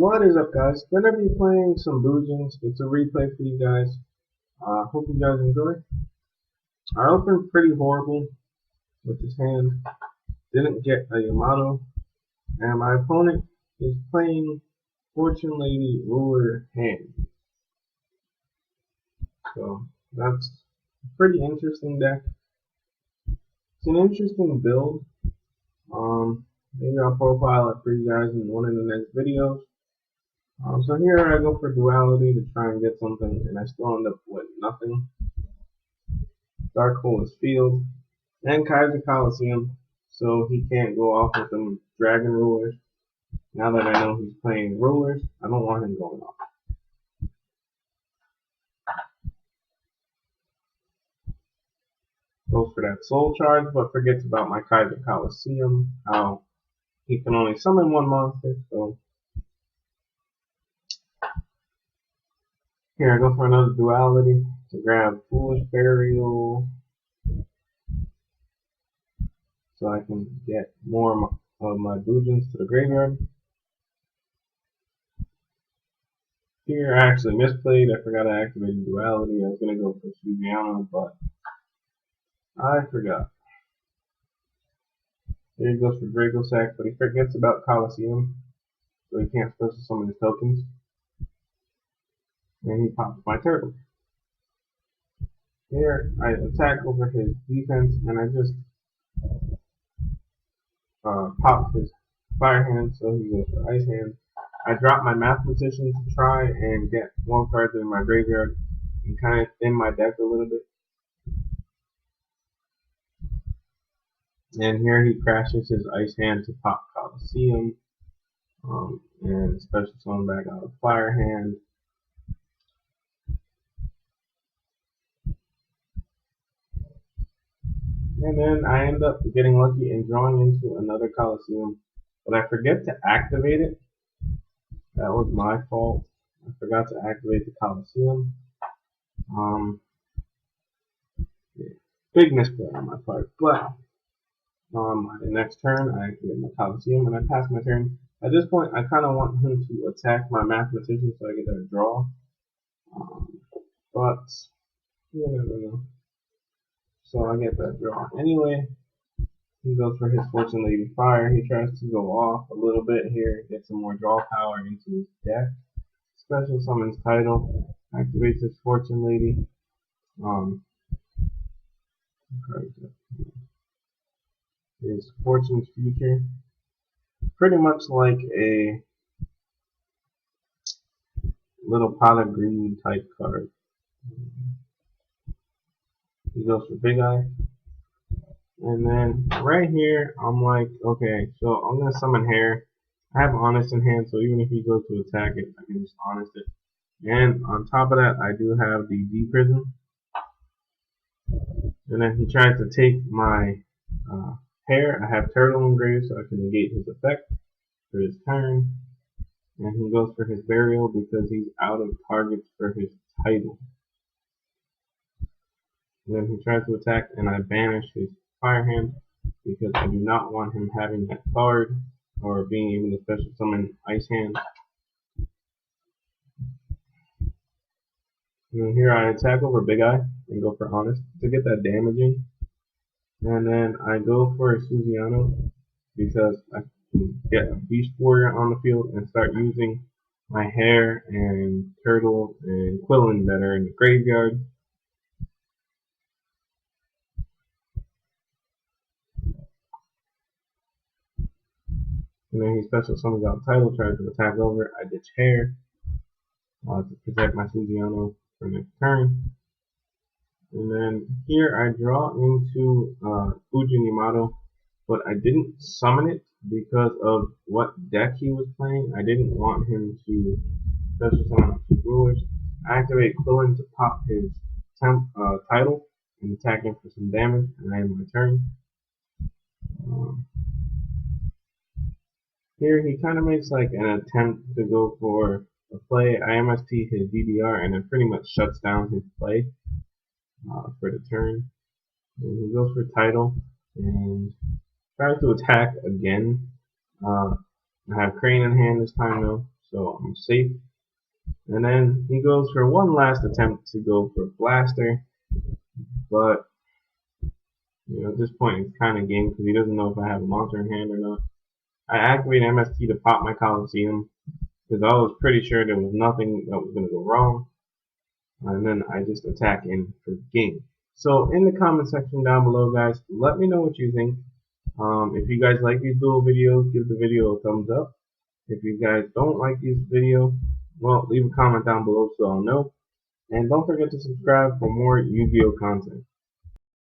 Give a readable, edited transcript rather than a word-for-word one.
What is up, guys? Gonna be playing some BUJINS. It's a replay for you guys. Hope you guys enjoy. I opened pretty horrible with this hand. Didn't get a Yamato, and my opponent is playing Fortune Lady Ruler hand. So that's a pretty interesting deck. It's an interesting build. Maybe I'll profile it for you guys in one of the next videos. So here I go for duality to try and get something, and I still end up with nothing. Dark Hole is Field, and Kaiser Coliseum, so he can't go off with them Dragon Rulers. Now that I know he's playing Rulers, I don't want him going off. Goes for that Soul Charge, but forgets about my Kaiser Coliseum, how he can only summon one monster, so here I go for another duality to grab Foolish Burial so I can get more of my BUJINS to the graveyard. Here I actually misplayed. I forgot I activated duality. I was going to go for Sugiano, but I forgot. Here he goes for Draco Sack, but he forgets about Coliseum, so he can't special summon his tokens. And he pops my turtle. Here I attack over his defense, and I just pop his fire hand, so he goes for ice hand. I drop my mathematician to try and get more cards in my graveyard and kind of thin my deck a little bit. And here he crashes his ice hand to pop Coliseum, and special summon back out of fire hand. And then I end up getting lucky and drawing into another Coliseum, but I forget to activate it. That was my fault. I forgot to activate the Coliseum. Big misplay on my part, but the next turn I activate my Coliseum and I pass my turn. At this point, I kind of want him to attack my mathematician so I get that draw. But you never know. So I get that draw. Anyway, he goes for his Fortune Lady Fire. He tries to go off a little bit here, get some more draw power into his deck. Special summons Title, activates his Fortune Lady. His Fortune's Future. Pretty much like a little pot of greed type card. He goes for Big Eye. And then right here, I'm like, okay, so I'm going to summon Hair. I have Honest in hand, so even if he goes to attack it, I can just Honest it. And on top of that, I do have the D Prison. And then he tries to take my Hair. I have Turtle engraved, so I can negate his effect for his turn. And he goes for his Burial because he's out of targets for his Title. And then he tries to attack, and I banish his Fire Hand because I do not want him having that card or being able to special summon Ice Hand. And then here I attack over Big Eye and go for Honest to get that damaging. And then I go for Sugiano because I can get a Beast Warrior on the field and start using my Hair and Turtle and Quillin that are in the graveyard. And then he special summons out Title, tries to attack over. I ditch Hair to protect my Sugiano for next turn. And then here I draw into BUJIN Yamato, but I didn't summon it because of what deck he was playing. I didn't want him to special summon two rulers. I activate Quillin to pop his Title and attack him for some damage, and I end my turn. Here he kind of makes like an attempt to go for a play. I MST his DDR and it pretty much shuts down his play for the turn. And he goes for Title and tries to attack again. I have Crane in hand this time though, so I'm safe. And then he goes for one last attempt to go for Blaster, but at this point it's kind of game because he doesn't know if I have a monster in hand or not. I activate MST to pop my Coliseum because I was pretty sure there was nothing that was going to go wrong, and then I just attack in for game. So in the comment section down below, guys, let me know what you think. If you guys like these duel videos, give the video a thumbs up. If you guys don't like this video, well, leave a comment down below so I'll know. And don't forget to subscribe for more Yu-Gi-Oh content.